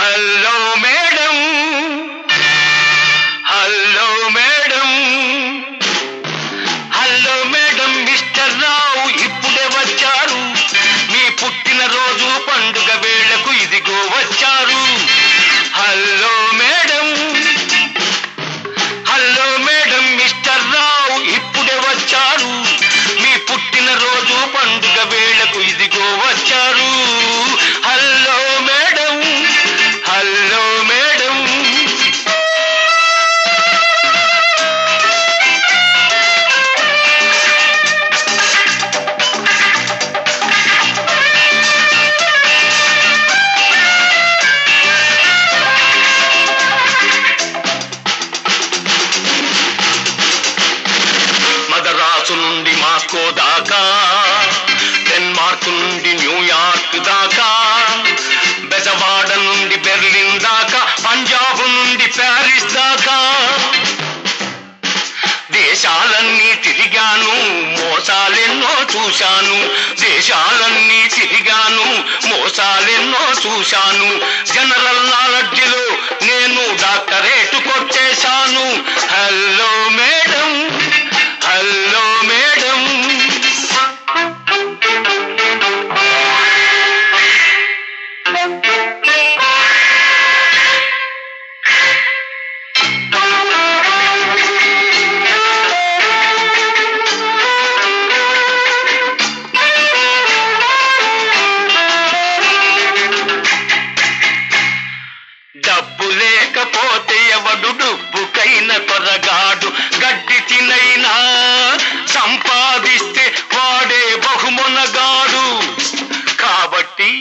Hello madam, hello madam, hello madam, mister Rao ఇప్పుడే వచ్చారు. మీ పుట్టినరోజు పండుగ వేళకు ఇదిగో వచ్చారు. Hello madam, hello madam, mister Rao ఇప్పుడే వచ్చారు. మీ పుట్టినరోజు పండుగ వేళకు ఇదిగో వచ్చారు. Hello madam, hello madam. Madras నుండి మాస్కో దాకా, డెన్మార్క్ నుండి న్యూయార్క్ దాకా, బెజవాడ నుండి బెర్లిన్ దాకా, పంజాబ్ నుండి ప్యారిస్ దాకా, దేశాలన్నీ తిరిగాను, మోసాలెన్నో చూశాను. దేశాలన్నీ తిరిగాను, మోసాలెన్నో చూశాను. జనరల్ నాలెడ్జిలో నేను డాక్టరేట్ కొట్టేశాను. Hello madam, hello madam. డబ్బు లేకపోతే ఎవడు డబ్బుకైన కొరగాడు. గడ్డి తినైనా సంపాదిస్తే వాడే బహుమునగాడు. కాబట్టి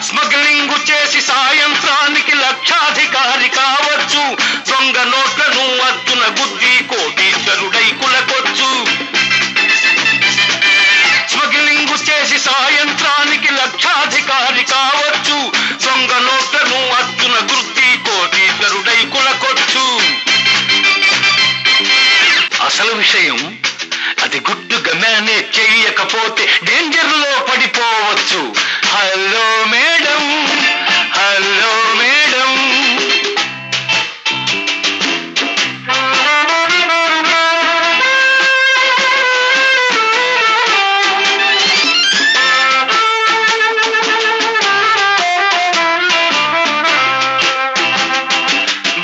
స్మగ్లింగ్ చేసి సాయంత్రానికి లక్షాధికారి కావచ్చు. దొంగ నోట్లను అద్దున గుద్ది కోటీశ్వరుడై కులకొచ్చు. స్మగ్లింగ్ చేసి సాయంత్రానికి లక్షాధికారి కావచ్చు. దొంగ నోట్లను అద్దున గుద్ది కోటీశ్వరుడై కులకొచ్చు. అసలు విషయం అది గుడ్డుగా మేనేజ్ చెయ్యకపోతే డేంజర్ లో పడిపోవచ్చు. Hello madam, hello madam.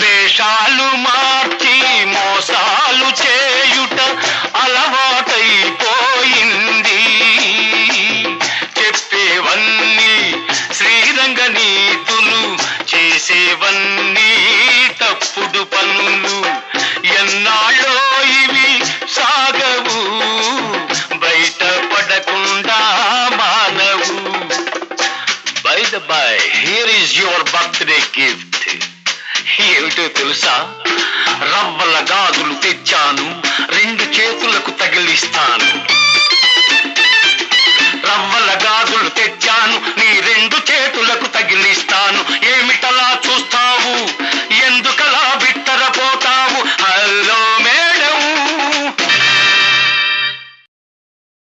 వేషాలు మార్చి మోసాలు చేయుట అలవాటైపోయింది. చెప్పేవన్నీ శ్రీరంగ నీతులు, చేసేవన్నీ తప్పుడు పనులు. ఎన్నాళ్ళో ఇవి సాగవు, బయటపడకుండా మానవు. By the by, here is your birthday gift. ఏమిటో తెలుసా?